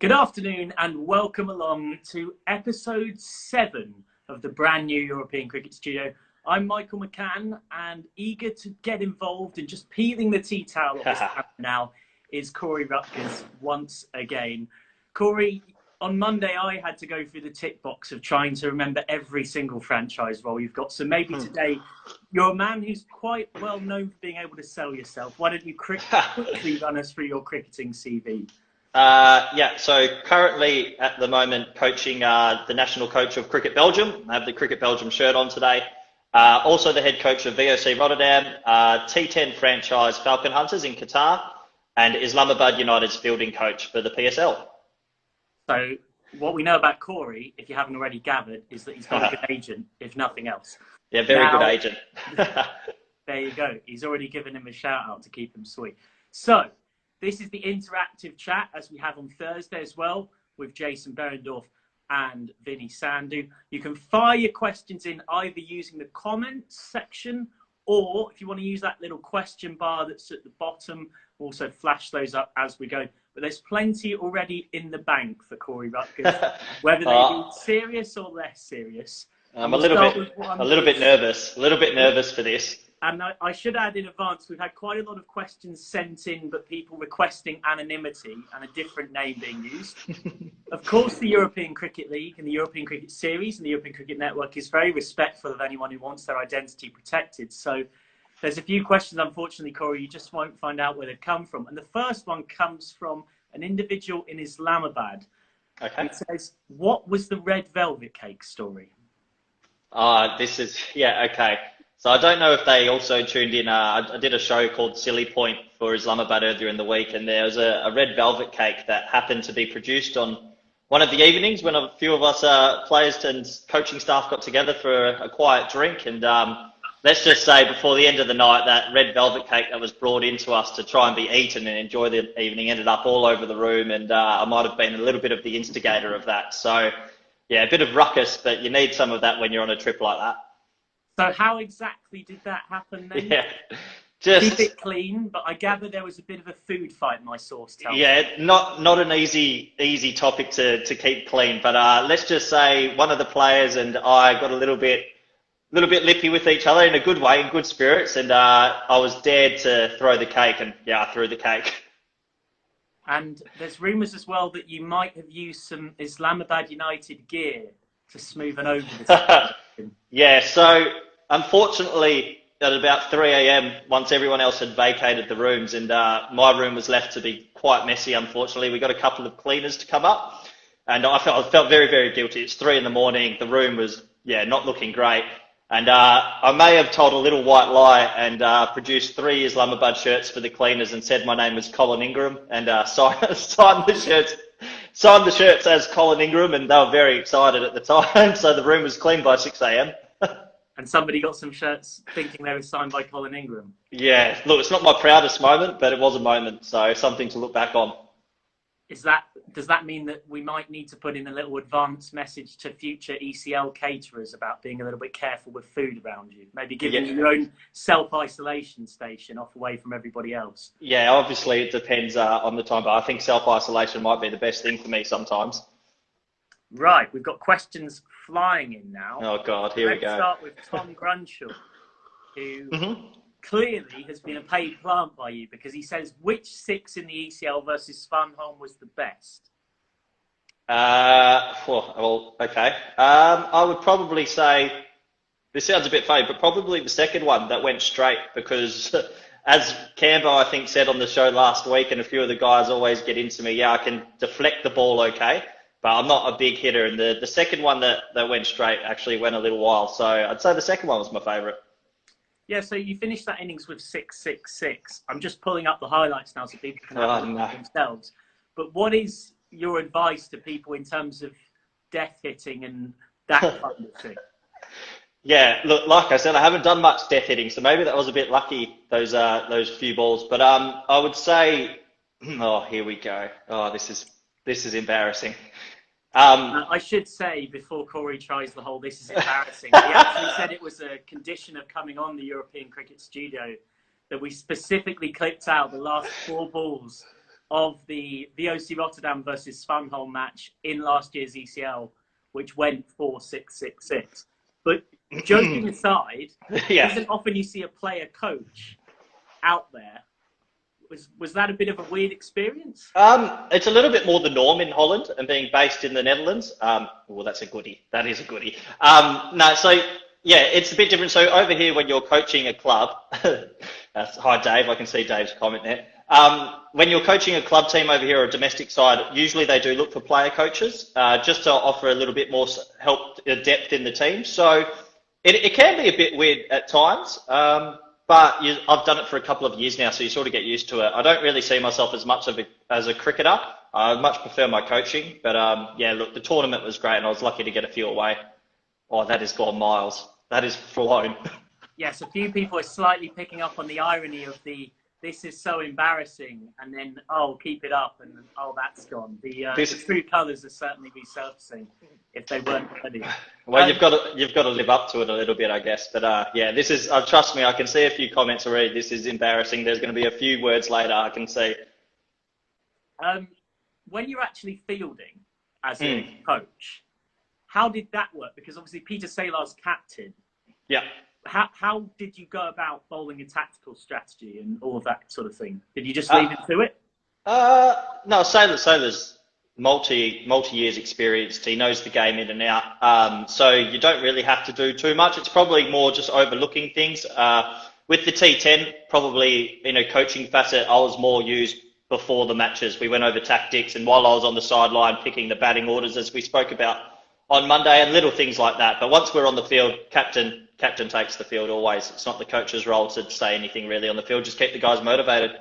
Good afternoon and welcome along to episode 7 of the brand new European Cricket Studio. I'm Michael McCann, and eager to get involved in just peeling the tea towel off this camera now is Quarry Rutgers once again. Quarry, on Monday I had to go through the tick box of trying to remember every single franchise role you've got. So maybe today, you're a man who's quite well known for being able to sell yourself. Why don't you quickly run us through your cricketing CV? So currently at the moment coaching the national coach of Cricket Belgium. I have the Cricket Belgium shirt on today. Also the head coach of VOC Rotterdam, T10 franchise Falcon Hunters in Qatar, and Islamabad United's fielding coach for the PSL. So what we know about Quarry, if you haven't already gathered, is that he's got a good agent, if nothing else. Yeah, very good agent. There you go. He's already given him a shout out to keep him sweet. So this is the interactive chat, as we have on Thursday as well, with Jason Berendorf and Vinny Sandhu. You can fire your questions in either using the comments section, or if you want to use that little question bar that's at the bottom, also flash those up as we go. But there's plenty already in the bank for Quarry Rutgers, whether they be serious or less serious. I'm a little bit nervous for this. And I should add in advance, we've had quite a lot of questions sent in, but people requesting anonymity and a different name being used. Of course, the European Cricket League and the European Cricket Series and the European Cricket Network is very respectful of anyone who wants their identity protected. So there's a few questions, unfortunately, Quarry, you just won't find out where they come from. And the first one comes from an individual in Islamabad. Okay. It says, what was the red velvet cake story? Okay. So I don't know if they also tuned in. I did a show called Silly Point for Islamabad earlier in the week, and there was a red velvet cake that happened to be produced on one of the evenings when a few of us players and coaching staff got together for a quiet drink. And let's just say before the end of the night, that red velvet cake that was brought into us to try and be eaten and enjoy the evening ended up all over the room, and I might have been a little bit of the instigator of that. So yeah, a bit of ruckus, but you need some of that when you're on a trip like that. So how exactly did that happen then? Yeah, Keep it clean, but I gather there was a bit of a food fight, my source tells me. Yeah, not an easy topic to keep clean, but let's just say one of the players and I got a little bit lippy with each other in a good way, in good spirits, and I was dared to throw the cake, and yeah, I threw the cake. And there's rumours as well that you might have used some Islamabad United gear to smoothen over the situation. Yeah, so unfortunately, at about 3 a.m., once everyone else had vacated the rooms and my room was left to be quite messy, unfortunately, we got a couple of cleaners to come up, and I felt very, very guilty. It's 3 in the morning. The room was, not looking great. And I may have told a little white lie and produced 3 Islamabad shirts for the cleaners and said my name was Colin Ingram, and signed the shirts as Colin Ingram, and they were very excited at the time. So the room was clean by 6 a.m. And somebody got some shirts thinking they were signed by Colin Ingram. Yeah, look, it's not my proudest moment, but it was a moment, so something to look back on. Does that mean that we might need to put in a little advance message to future ECL caterers about being a little bit careful with food around you? Maybe giving you your own self-isolation station off away from everybody else. Yeah, obviously it depends on the time, but I think self-isolation might be the best thing for me sometimes. Right, we've got questions flying in now. Oh God, here we go. Let's start with Tom Grunshaw, who clearly has been a paid plant by you, because he says, which 6 in the ECL versus Svanholm was the best? Okay. I would probably say, this sounds a bit funny, but probably the second one that went straight, because as Cambo, I think, said on the show last week, and a few of the guys always get into me, I can deflect the ball okay, but I'm not a big hitter. And the second one that went straight actually went a little while. So I'd say the second one was my favourite. Yeah, so you finished that innings with 666. I'm just pulling up the highlights now so people can have a look themselves. But what is your advice to people in terms of death hitting and that kind of thing? Yeah, look, like I said, I haven't done much death hitting, so maybe that was a bit lucky, those few balls. But I would say, here we go. This is embarrassing. I should say, before Quarry tries the whole "this is embarrassing," he actually said it was a condition of coming on the European Cricket Studio that we specifically clipped out the last 4 balls of the VOC Rotterdam versus Svanholm match in last year's ECL, which went 4-6-6-6. But joking aside, Yeah. isn't often you see a player coach out there. Was that a bit of a weird experience? It's a little bit more the norm in Holland and being based in the Netherlands. Well, that's a goodie. That is a goodie. No, so yeah, it's a bit different. So over here, when you're coaching a club, hi Dave, I can see Dave's comment there. When you're coaching a club team over here or a domestic side, usually they do look for player coaches just to offer a little bit more help, depth in the team. So it can be a bit weird at times. But I've done it for a couple of years now, so you sort of get used to it. I don't really see myself as much as a cricketer. I much prefer my coaching. But yeah, look, the tournament was great, and I was lucky to get a few away. Oh, that has gone miles. That is flown. Yes, a few people are slightly picking up on the irony of this is so embarrassing, and then, oh, keep it up, and oh, that's gone. The true colours are certainly resurfacing if they weren't already. Well, you've got to live up to it a little bit, I guess. But yeah, this is, trust me, I can see a few comments already. This is embarrassing. There's going to be a few words later, I can see. When you're actually fielding as a coach, how did that work? Because obviously Peter Salar's captain. Yeah. How did you go about bowling a tactical strategy and all of that sort of thing? Did you just leave it to it? No, Sailor's multi-years experienced. He knows the game in and out. So you don't really have to do too much. It's probably more just overlooking things. With the T10, probably in a coaching facet, I was more used before the matches. We went over tactics, and while I was on the sideline picking the batting orders, as we spoke about on Monday, and little things like that. But once we're on the field, captain takes the field always. It's not the coach's role to say anything really on the field. Just keep the guys motivated.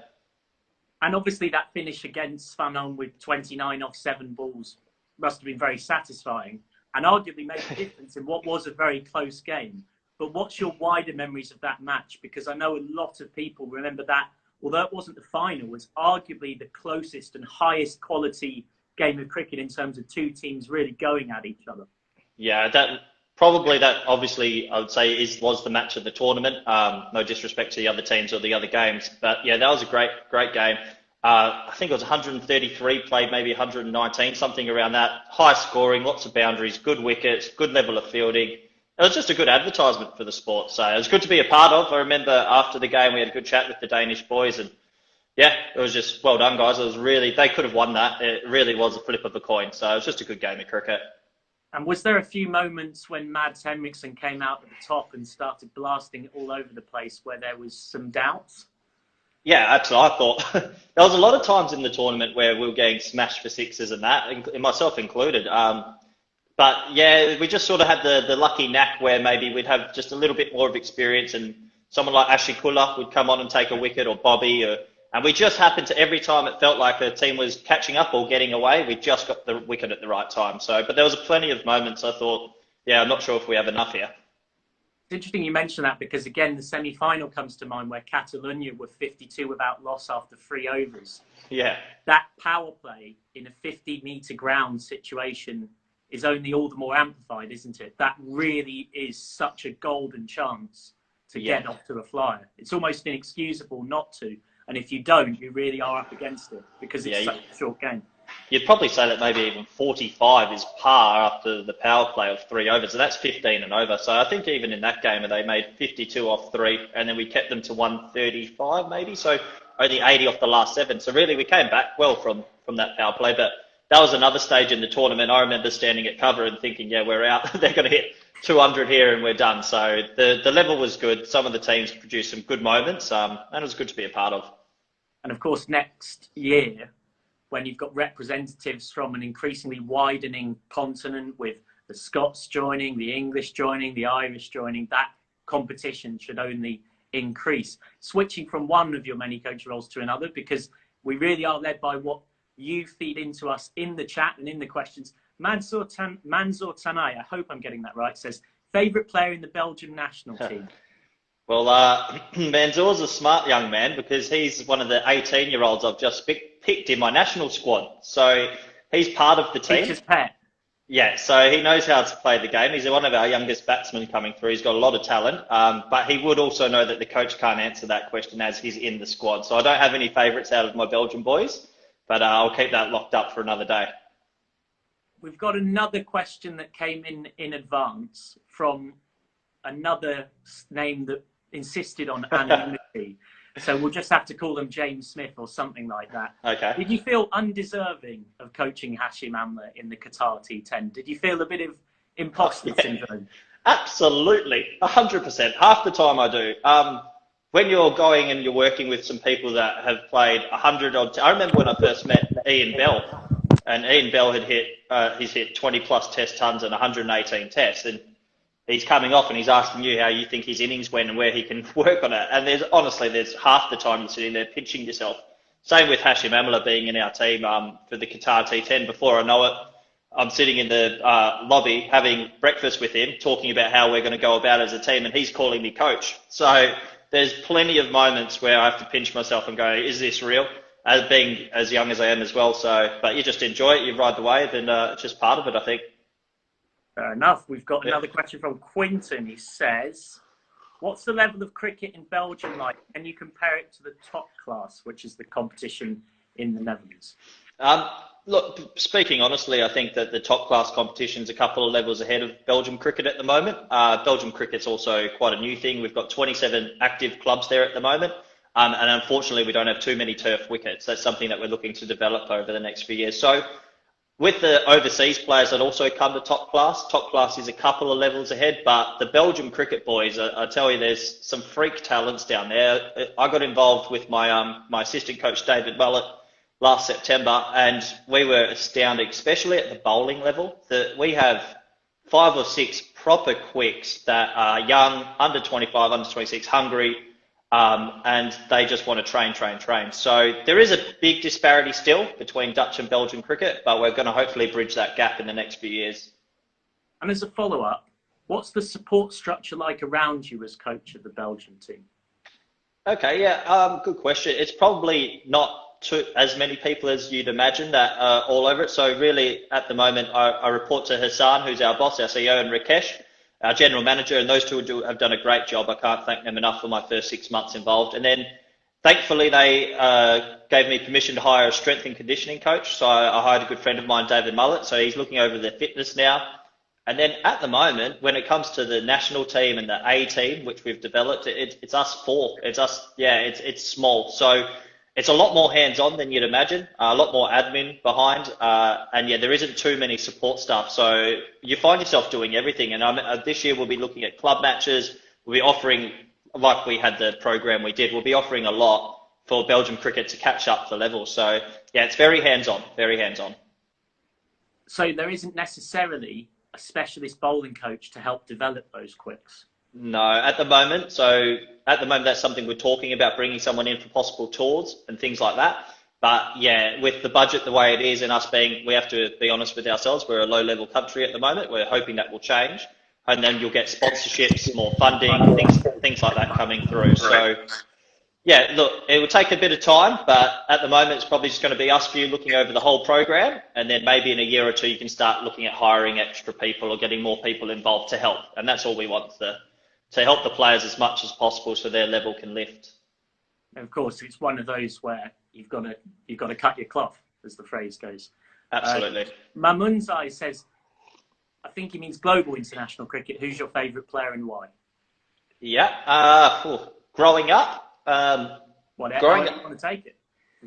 And obviously that finish against Svanholm with 29 off 7 balls must have been very satisfying and arguably made a difference in what was a very close game. But what's your wider memories of that match? Because I know a lot of people remember that, although it wasn't the final, was arguably the closest and highest quality game of cricket in terms of two teams really going at each other. Yeah, that obviously I would say was the match of the tournament. No disrespect to the other teams or the other games, but yeah, that was a great game. I think it was 133 played, maybe 119, something around that. High scoring, lots of boundaries, good wickets, good level of fielding. It was just a good advertisement for the sport. So it was good to be a part of. I remember after the game we had a good chat with the Danish boys, and yeah, it was just well done, guys. It was really, they could have won that. It really was a flip of a coin. So it was just a good game of cricket. And was there a few moments when Mads Henriksen came out at the top and started blasting it all over the place where there was some doubts? Yeah, absolutely. I thought there was a lot of times in the tournament where we were getting smashed for sixes and that, myself included. But yeah, we just sort of had the lucky knack where maybe we'd have just a little bit more of experience, and someone like Ashley Kulla would come on and take a wicket, or Bobby, and we just happened to, every time it felt like a team was catching up or getting away, we just got the wicket at the right time. So, but there was plenty of moments I thought, yeah, I'm not sure if we have enough here. It's interesting you mention that, because again, the semi-final comes to mind where Catalunya were 52 without loss after 3 overs. Yeah. That power play in a 50-metre ground situation is only all the more amplified, isn't it? That really is such a golden chance to get off to a flyer. It's almost inexcusable not to. And if you don't, you really are up against it, because it's such a short game. You'd probably say that maybe even 45 is par after the power play of 3 overs. So that's 15 and over. So I think even in that game, they made 52 off 3, and then we kept them to 135 maybe. So only 80 off the last 7. So really we came back well from that power play. But that was another stage in the tournament. I remember standing at cover and thinking, yeah, we're out. They're going to hit 200 here and we're done. So the level was good. Some of the teams produced some good moments, and it was good to be a part of. And of course, next year, when you've got representatives from an increasingly widening continent, with the Scots joining, the English joining, the Irish joining, that competition should only increase. Switching from one of your many coach roles to another, because we really are led by what you feed into us in the chat and in the questions. Mansour Tanay, I hope I'm getting that right, says, favourite player in the Belgian national team? Well, Manzour's a smart young man, because he's one of the 18-year-olds I've just picked in my national squad. So he's part of the team. Teacher's pet. Yeah, so he knows how to play the game. He's one of our youngest batsmen coming through. He's got a lot of talent, but he would also know that the coach can't answer that question as he's in the squad. So I don't have any favourites out of my Belgian boys. But I'll keep that locked up for another day. We've got another question that came in advance from another name that insisted on anonymity. So we'll just have to call them James Smith or something like that. Okay. Did you feel undeserving of coaching Hashim Amla in the Qatar T10? Did you feel a bit of imposter syndrome? Absolutely, 100%. Half the time I do. When you're going and you're working with some people that have played 100 odd, I remember when I first met Ian Bell, and Ian Bell had he's hit 20 plus test tons and 118 tests, and he's coming off and he's asking you how you think his innings went and where he can work on it. And there's half the time you're sitting there pinching yourself. Same with Hashim Amla being in our team for the Qatar T10. Before I know it, I'm sitting in the lobby having breakfast with him, talking about how we're going to go about as a team, and he's calling me coach. So there's plenty of moments where I have to pinch myself and go, is this real? As being as young as I am as well. So, but you just enjoy it, you ride the wave, and it's just part of it, I think. Fair enough. We've got another question from Quinton. He says, what's the level of cricket in Belgium like? Can you compare it to the top class, which is the competition in the Netherlands? Look, speaking honestly, I think that the top class competition's a couple of levels ahead of Belgium cricket at the moment. Belgium cricket's also quite a new thing. We've got 27 active clubs there at the moment. And unfortunately, we don't have too many turf wickets. That's something that we're looking to develop over the next few years. So with the overseas players that also come to top class is a couple of levels ahead. But the Belgium cricket boys, I tell you, there's some freak talents down there. I got involved with my assistant coach, David Mullet, last September, and we were astounded, especially at the bowling level, that we have 5 or 6 proper quicks that are young, under 25, under 26, hungry, and they just want to train. So there is a big disparity still between Dutch and Belgian cricket, but we're going to hopefully bridge that gap in the next few years. And as a follow-up, what's the support structure like around you as coach of the Belgian team? Okay, yeah, good question. It's probably not as many people as you'd imagine that are all over it. So really, at the moment, I report to Hassan, who's our boss, our CEO, and Rakesh, our general manager, and those two have done a great job. I can't thank them enough for my first 6 months involved. And then, thankfully, they gave me permission to hire a strength and conditioning coach. So I hired a good friend of mine, David Mullet. So he's looking over their fitness now. And then at the moment, when it comes to the national team and the A team, which we've developed, it's us 4. It's small. So it's a lot more hands-on than you'd imagine, a lot more admin behind, and yeah, there isn't too many support staff. So you find yourself doing everything. And this year we'll be looking at club matches. We'll be offering, like we had the program we did, we'll be offering a lot for Belgium cricket to catch up the level. So yeah, it's very hands-on, very hands-on. So there isn't necessarily a specialist bowling coach to help develop those quicks? No, at the moment. So at the moment, that's something we're talking about, bringing someone in for possible tours and things like that. But yeah, with the budget the way it is and us being, we have to be honest with ourselves, we're a low-level country at the moment. We're hoping that will change. And then you'll get sponsorships, more funding, things like that coming through. So yeah, look, it will take a bit of time, but at the moment, it's probably just going to be us few looking over the whole program. And then maybe in a year or two, you can start looking at hiring extra people or getting more people involved to help. And that's all we want, to help the players as much as possible so their level can lift. And of course, it's one of those where you've got to cut your cloth, as the phrase goes. Absolutely. Mamunzai says, I think he means global international cricket. Who's your favourite player and why? Yeah, growing up. Whatever you want to take it.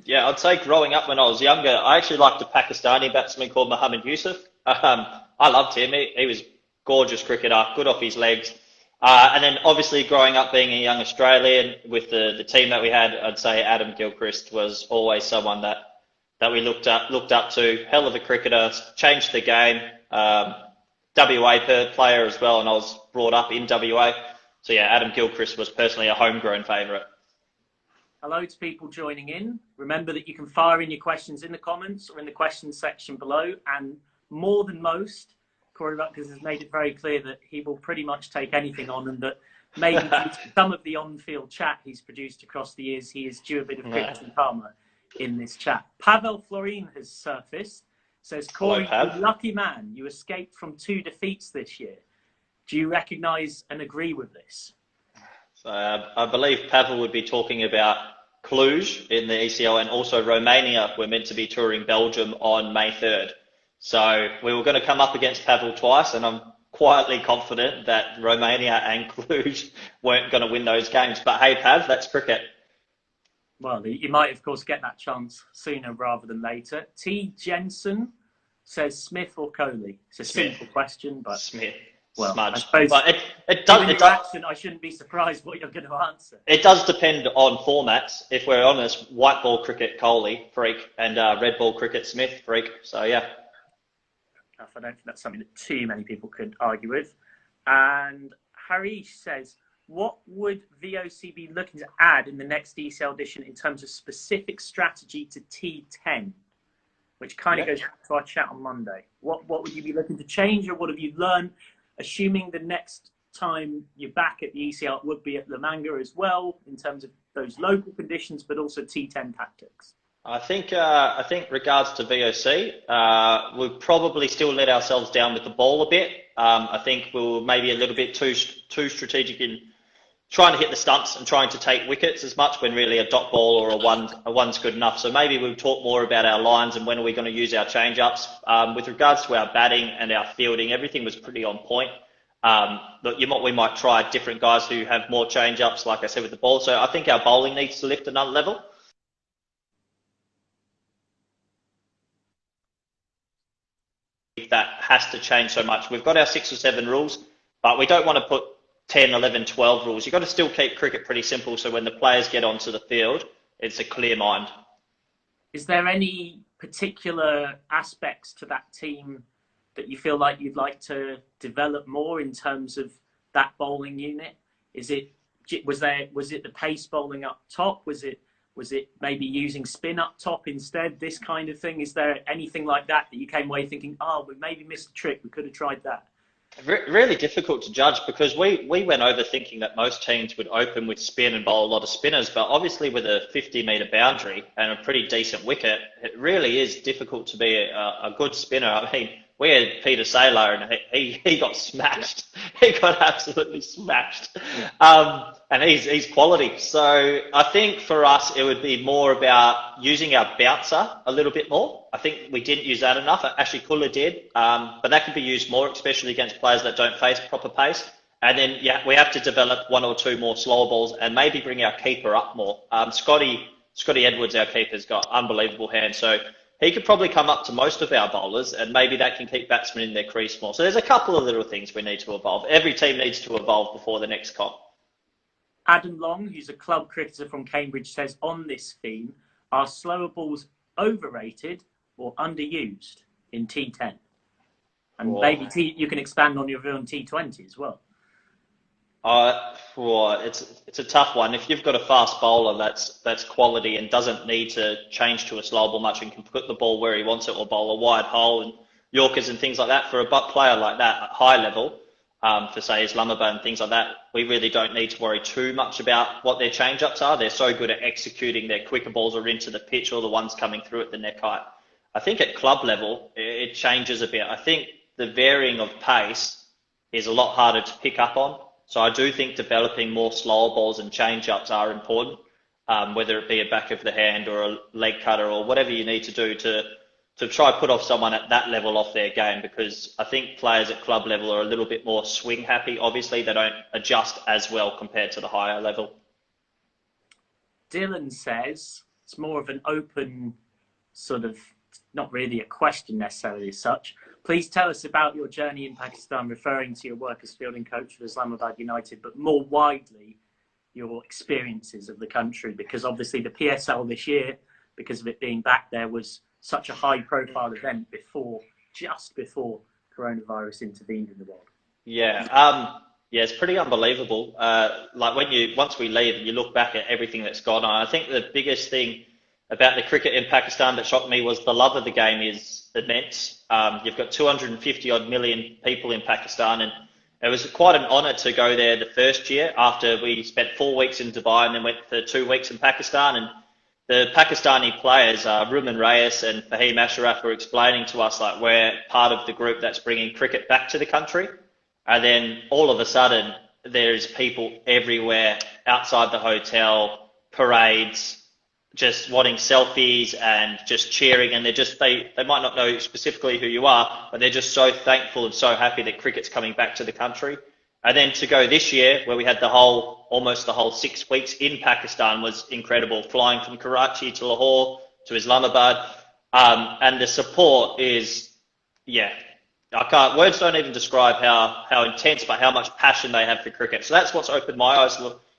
Yeah, I'd say growing up when I was younger, I actually liked a Pakistani batsman called Mohammad Yusuf. I loved him. He was gorgeous cricketer, good off his legs. And then obviously growing up being a young Australian with the team that we had, I'd say Adam Gilchrist was always someone that we looked up to. Hell of a cricketer, changed the game. WA player as well, and I was brought up in WA. So yeah, Adam Gilchrist was personally a homegrown favourite. Hello to people joining in. Remember that you can fire in your questions in the comments or in the questions section below. And more than most, Quarry Rutgers has made it very clear that he will pretty much take anything on, and that maybe due to some of the on-field chat he's produced across the years, he is due a bit of cricket and karma in this chat. Pavel Florin has surfaced. Says, Quarry, you lucky man, you escaped from 2 defeats this year. Do you recognise and agree with this? So I believe Pavel would be talking about Cluj in the ECL, and also Romania were meant to be touring Belgium on May 3rd. So we were going to come up against Pavel twice, and I'm quietly confident that Romania and Cluj weren't going to win those games. But hey, Pav, that's cricket. Well, you might, of course, get that chance sooner rather than later. T. Jensen says Smith or Kohli. It's a Smith. simple question, but Smith. well, Smudge. I suppose But given your accent, I shouldn't be surprised what you're going to answer. it does depend on formats. If we're honest, white ball cricket, Kohli, freak, and red ball cricket, Smith, freak. So yeah. I don't think that's something that too many people could argue with. And Harish says, what would VOC be looking to add in the next ECL edition in terms of specific strategy to T10? Which kind of goes back to our chat on Monday. What would you be looking to change, or what have you learned? Assuming the next time you're back at the ECL, it would be at La Manga as well, in terms of those local conditions, but also T10 tactics. I think regards to VOC, we'll probably still let ourselves down with the ball a bit. I think we'll maybe a little bit too strategic in trying to hit the stumps and trying to take wickets as much, when really a dot ball or a one's good enough. So maybe we'll talk more about our lines and when are we going to use our change-ups. With regards to our batting and our fielding, everything was pretty on point. But we might try different guys who have more change-ups, like I said, with the ball. So I think our bowling needs to lift another level. That has to change so much. We've got our 6 or 7 rules, but we don't want to put 10, 11, 12 rules. You've got to still keep cricket pretty simple, so when the players get onto the field, it's a clear mind. Is there any particular aspects to that team that you feel like you'd like to develop more in terms of that bowling unit? Was it the pace bowling up top? Was it maybe using spin up top instead? This kind of thing. Is there anything like that you came away thinking, oh, we maybe missed a trick, we could have tried that? Really difficult to judge, because we went over thinking that most teams would open with spin and bowl a lot of spinners, but obviously with a 50-metre boundary and a pretty decent wicket, it really is difficult to be a good spinner. I mean, we had Peter Saylor and he got smashed. He got absolutely smashed. And he's quality. So I think for us, it would be more about using our bouncer a little bit more. I think we didn't use that enough. Actually, Kula did. But that could be used more, especially against players that don't face proper pace. And then, we have to develop 1 or 2 more slower balls and maybe bring our keeper up more. Scotty Edwards, our keeper's got unbelievable hands. So he could probably come up to most of our bowlers, and maybe that can keep batsmen in their crease more. So there's a couple of little things we need to evolve. Every team needs to evolve before the next comp. Adam Long, who's a club cricketer from Cambridge, says on this theme, are slower balls overrated or underused in T10? And maybe you can expand on your view on T20 as well. It's a tough one. If you've got a fast bowler that's quality and doesn't need to change to a slow ball much and can put the ball where he wants it, or bowl a wide hole and Yorkers and things like that, for a player like that at high level, for say Islamabad and things like that, we really don't need to worry too much about what their change-ups are. They're so good at executing their quicker balls or into the pitch, or the ones coming through at the neck height. I think at club level, it changes a bit. I think the varying of pace is a lot harder to pick up on. So I do think developing more slower balls and change-ups are important, whether it be a back of the hand or a leg cutter or whatever you need to do to try put off someone at that level off their game, because I think players at club level are a little bit more swing happy. Obviously, they don't adjust as well compared to the higher level. Dylan says it's more of an open sort of, not really a question necessarily as such. Please tell us about your journey in Pakistan, referring to your work as fielding coach for Islamabad United, but more widely, your experiences of the country, because obviously the PSL this year, because of it being back there, was such a high-profile event just before coronavirus intervened in the world. Yeah, it's pretty unbelievable. Like once we leave and you look back at everything that's gone on, I think the biggest thing about the cricket in Pakistan that shocked me was the love of the game is immense. You've got 250 odd million people in Pakistan, and it was quite an honour to go there the first year after we spent 4 weeks in Dubai and then went for 2 weeks in Pakistan. And the Pakistani players, Ruman Reyes and Fahim Ashraf, were explaining to us like we're part of the group that's bringing cricket back to the country. And then all of a sudden, there's people everywhere outside the hotel, parades, just wanting selfies and just cheering, and they might not know specifically who you are, but they're just so thankful and so happy that cricket's coming back to the country. And then to go this year, where we had almost the whole 6 weeks in Pakistan, was incredible. Flying from Karachi to Lahore to Islamabad, and the support is, yeah, words don't even describe how intense, but how much passion they have for cricket. So that's what's opened my eyes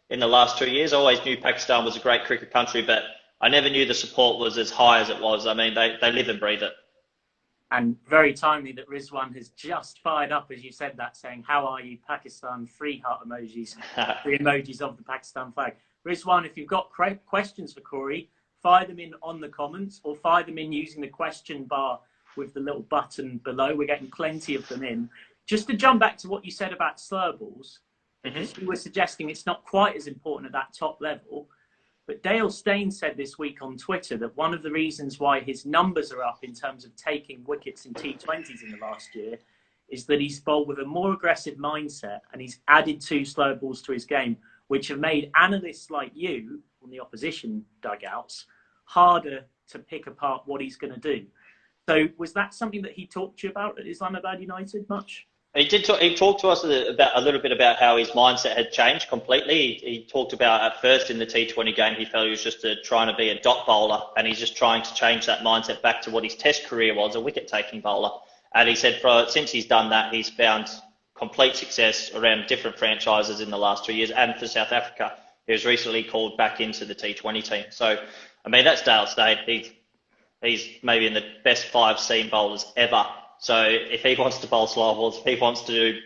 in the last 2 years. I always knew Pakistan was a great cricket country, but I never knew the support was as high as it was. I mean, they live and breathe it. And very timely that Rizwan has just fired up as you said that, saying, "How are you, Pakistan?" 3 heart emojis, 3 emojis of the Pakistan flag. Rizwan, if you've got questions for Quarry, fire them in on the comments or fire them in using the question bar with the little button below. We're getting plenty of them in. Just to jump back to what you said about slur balls, because you were suggesting it's not quite as important at that top level. But Dale Steyn said this week on Twitter that one of the reasons why his numbers are up in terms of taking wickets in T20s in the last year is that he's bowled with a more aggressive mindset and he's added 2 slow balls to his game, which have made analysts like you on the opposition dugouts harder to pick apart what he's going to do. So was that something that he talked to you about at Islamabad United much? He did. He talked to us a little bit about how his mindset had changed completely. He talked about at first in the T20 game, he felt he was just trying to be a dot bowler, and he's just trying to change that mindset back to what his Test career was, a wicket-taking bowler. And he said since he's done that, he's found complete success around different franchises in the last 2 years, and for South Africa, he was recently called back into the T20 team. So, I mean, that's Dale Steyn. He's maybe in the best 5 seam bowlers ever. So if he wants to bowl slow balls, if he wants to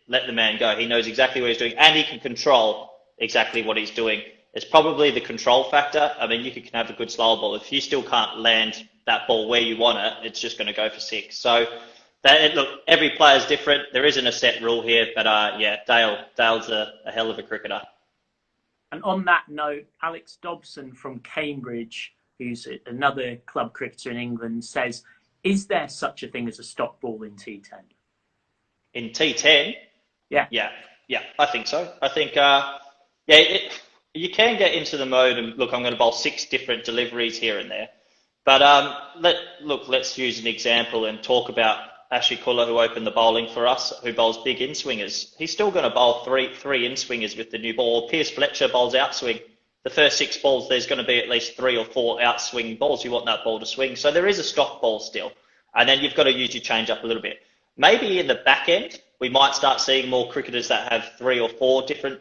let the man go, he knows exactly what he's doing, and he can control exactly what he's doing. It's probably the control factor. I mean, you can have a good slow ball. If you still can't land that ball where you want it, it's just going to go for 6. So, look, every player's different. There isn't a set rule here, but yeah, Dale's a hell of a cricketer. And on that note, Alex Dobson from Cambridge, who's another club cricketer in England, says, is there such a thing as a stop ball in T10? In T10? Yeah, I think so. I think, you can get into the mode and look, I'm going to bowl 6 different deliveries here and there. But let's use an example and talk about Ashley Kuller, who opened the bowling for us, who bowls big in-swingers. He's still going to bowl three in-swingers with the new ball. Piers Fletcher bowls outswing. The first 6 balls, there's going to be at least 3 or 4 outswing balls. You want that ball to swing. So there is a stop ball still. And then you've got to use your change up a little bit. Maybe in the back end, we might start seeing more cricketers that have 3 or 4 different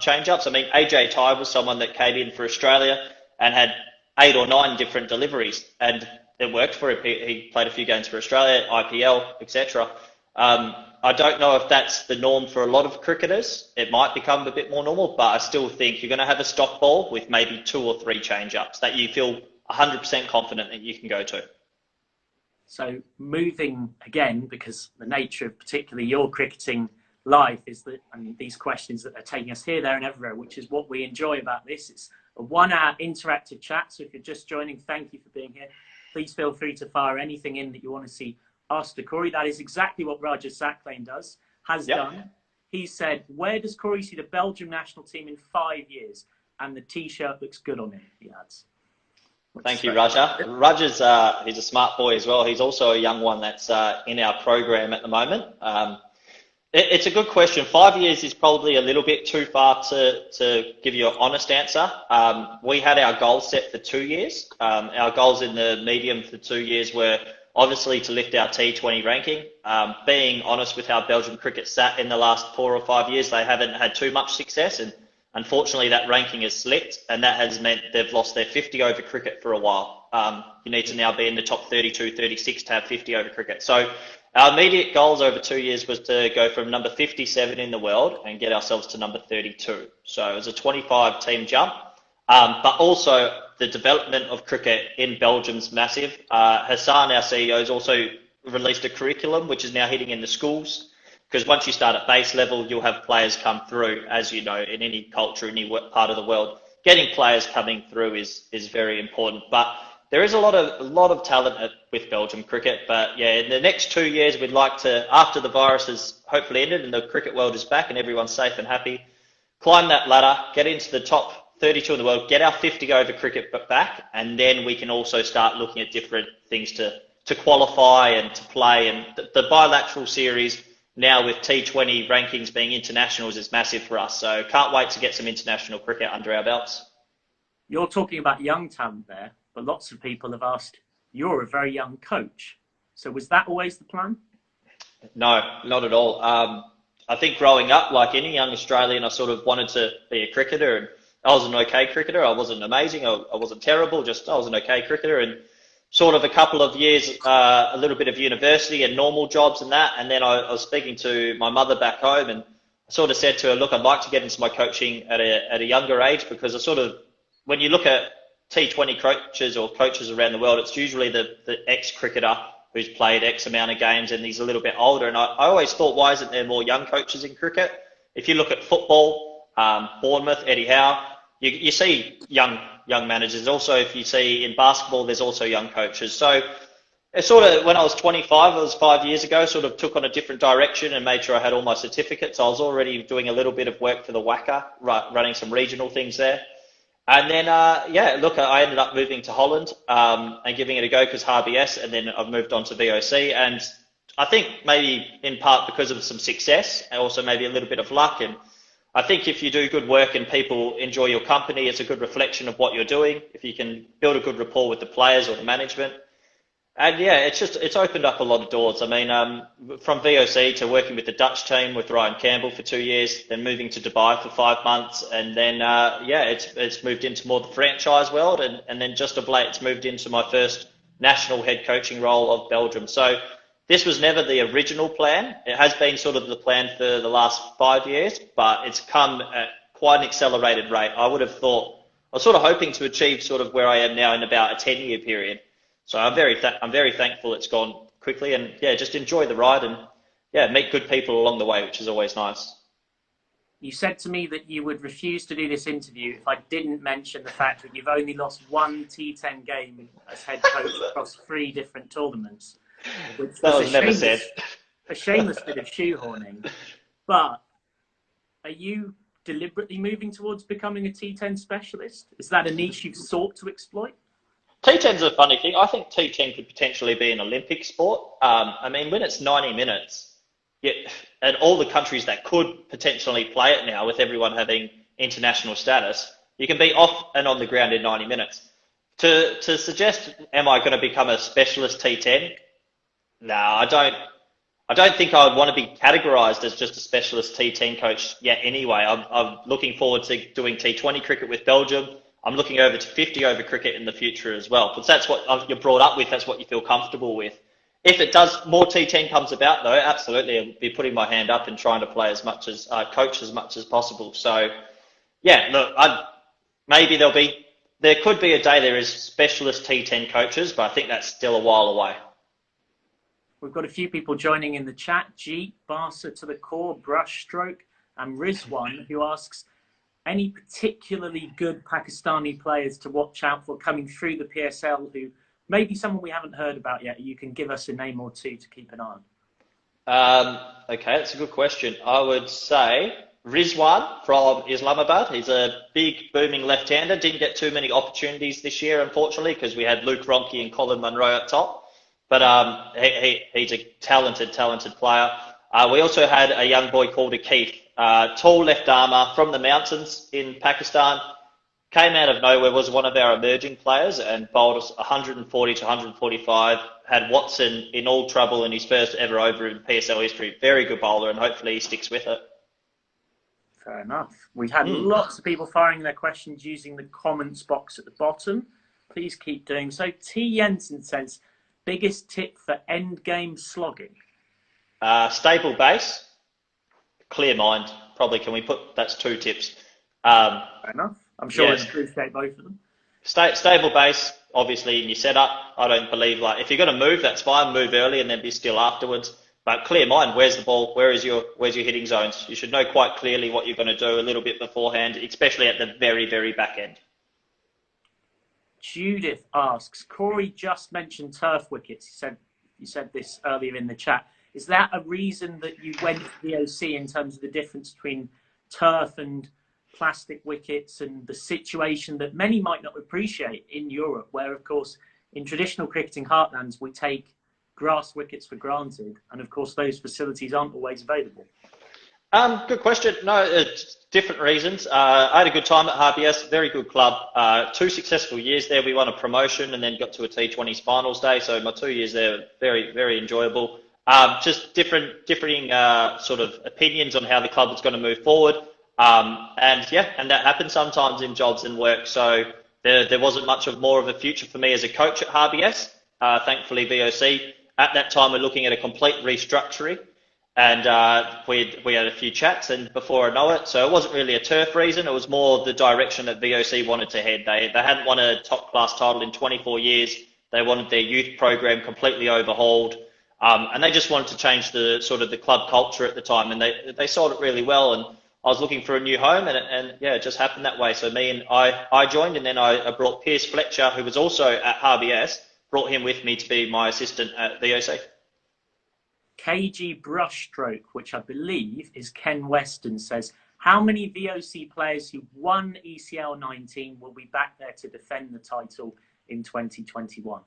change ups. I mean, AJ Tye was someone that came in for Australia and had 8 or 9 different deliveries. And it worked for him. He played a few games for Australia, IPL, etc. I don't know if that's the norm for a lot of cricketers. It might become a bit more normal, but I still think you're going to have a stop ball with maybe 2 or 3 change-ups that you feel 100% confident that you can go to. So moving again, because the nature of particularly your cricketing life is that, and these questions that are taking us here, there and everywhere, which is what we enjoy about this. It's a 1-hour interactive chat. So if you're just joining, thank you for being here. Please feel free to fire anything in that you want to see asked to Quarry. That is exactly what Roger Sacklane has done. He said, where does Quarry see the Belgium national team in 5 years? And the T-shirt looks good on him, he adds. Thank you, Roger. Roger's he's a smart boy as well. He's also a young one that's in our program at the moment. It's a good question. 5 years is probably a little bit too far to give you an honest answer. We had our goals set for 2 years. Our goals in the medium for 2 years were obviously to lift our T20 ranking. Being honest with how Belgian cricket sat in the last 4 or 5 years, they haven't had too much success, and unfortunately that ranking has slipped, and that has meant they've lost their 50 over cricket for a while. You need to now be in the top 32, 36 to have 50 over cricket. So our immediate goals over 2 years was to go from number 57 in the world and get ourselves to number 32. So it was a 25 team jump. But also the development of cricket in Belgium's massive. Hassan, our CEO, has also released a curriculum which is now hitting in the schools, because once you start at base level, you'll have players come through, as you know, in any culture, any part of the world. Getting players coming through is very important. But there is a lot of talent with Belgium cricket. But yeah, in the next 2 years, we'd like to, after the virus has hopefully ended and the cricket world is back and everyone's safe and happy, climb that ladder, get into the top 32 in the world, get our 50 over cricket back, and then we can also start looking at different things to qualify and to play. And the bilateral series now with T20 rankings being internationals is massive for us. So can't wait to get some international cricket under our belts. You're talking about young talent there, but lots of people have asked, you're a very young coach. So was that always the plan? No, not at all. I think growing up, like any young Australian, I sort of wanted to be a cricketer, and I was an okay cricketer. I wasn't amazing. I wasn't terrible. Just I was an okay cricketer, and sort of a couple of years, a little bit of university and normal jobs and that. And then I was speaking to my mother back home, and I sort of said to her, look, I'd like to get into my coaching at a younger age, because I sort of, when you look at T20 coaches or coaches around the world, it's usually the ex-cricketer who's played X amount of games and he's a little bit older. And I always thought, why isn't there more young coaches in cricket? If you look at football, Bournemouth, Eddie Howe, you see young managers. Also, if you see in basketball, there's also young coaches. So it sort of, when I was 25, it was 5 years ago, sort of took on a different direction and made sure I had all my certificates. I was already doing a little bit of work for the WACA, running some regional things there. And then, I ended up moving to Holland and giving it a go because HBS, and then I've moved on to VOC. And I think maybe in part because of some success and also maybe a little bit of luck. And I think if you do good work and people enjoy your company, it's a good reflection of what you're doing. If you can build a good rapport with the players or the management. And yeah, it's opened up a lot of doors. I mean, from VOC to working with the Dutch team with Ryan Campbell for 2 years, then moving to Dubai for 5 months, and then it's moved into more the franchise world, and then just of late it's moved into my first national head coaching role of Belgium. So this was never the original plan. It has been sort of the plan for the last 5 years, but it's come at quite an accelerated rate. I would have thought, I was sort of hoping to achieve sort of where I am now in about a 10-year period. So I'm very thankful it's gone quickly, and yeah, just enjoy the ride and yeah, meet good people along the way, which is always nice. You said to me that you would refuse to do this interview if I didn't mention the fact that you've only lost one T10 game as head coach across 3 different tournaments. Which that was never said. A shameless bit of shoehorning. But are you deliberately moving towards becoming a T10 specialist? Is that a niche you've sought to exploit? T10's a funny thing. I think T10 could potentially be an Olympic sport. I mean, when it's 90 minutes, and all the countries that could potentially play it now, with everyone having international status, you can be off and on the ground in 90 minutes. To suggest, am I going to become a specialist T10? No, I don't think I would want to be categorised as just a specialist T10 coach yet anyway. I'm looking forward to doing T20 cricket with Belgium. I'm looking over to 50 over cricket in the future as well, because that's what you're brought up with. That's what you feel comfortable with. If it does, more T10 comes about though, absolutely, I'll be putting my hand up and trying to play as much as coach as much as possible. So yeah, look, maybe there could be a day there is specialist T10 coaches, but I think that's still a while away. We've got a few people joining in the chat. Jeet, Barca to the core, Brushstroke, and Rizwan, who asks, any particularly good Pakistani players to watch out for coming through the PSL who maybe someone we haven't heard about yet? You can give us a name or two to keep an eye on. Okay, that's a good question. I would say Rizwan from Islamabad. He's a big, booming left-hander. Didn't get too many opportunities this year, unfortunately, because we had Luke Ronke and Colin Munro up top. But he's a talented player. We also had a young boy called Akeef, tall left armour from the mountains in Pakistan. Came out of nowhere, was one of our emerging players and bowled us 140 to 145. Had Watson in all trouble in his first ever over in PSL history. Very good bowler, and hopefully he sticks with it. Fair enough. We've had lots of people firing their questions using the comments box at the bottom. Please keep doing so. T. Jensen says, biggest tip for end game slogging? Stable base, clear mind. Probably that's 2 tips. Fair enough. I'm sure I'd appreciate both of them. Stable base, obviously in your setup. I don't believe if you're going to move, that's fine. Move early and then be still afterwards. But clear mind. Where's the ball? Where's your hitting zones? You should know quite clearly what you're going to do a little bit beforehand, especially at the very, very back end. Judith asks, Quarry just mentioned turf wickets. You said this earlier in the chat. Is that a reason that you went to VOC in terms of the difference between turf and plastic wickets and the situation that many might not appreciate in Europe, where, of course, in traditional cricketing heartlands, we take grass wickets for granted. And, of course, those facilities aren't always available. Good question. No, it's different reasons. I had a good time at RBS, very good club. 2 successful years there. We won a promotion and then got to a T20s finals day. So my 2 years there, very, very enjoyable. Just differing sort of opinions on how the club was going to move forward. And that happens sometimes in jobs and work. So there wasn't much of more of a future for me as a coach at RBS. Thankfully, VOC at that time we're looking at a complete restructuring. And we had a few chats, and before I know it, so it wasn't really a turf reason. It was more the direction that VOC wanted to head. They hadn't won a top class title in 24 years. They wanted their youth program completely overhauled, and they just wanted to change the sort of the club culture at the time. And they sold it really well. And I was looking for a new home, and it just happened that way. So I joined, and then I brought Piers Fletcher, who was also at RBS, brought him with me to be my assistant at VOC. KG Brushstroke, which I believe is Ken Weston, says, how many VOC players who won ECL 19 will be back there to defend the title in 2021?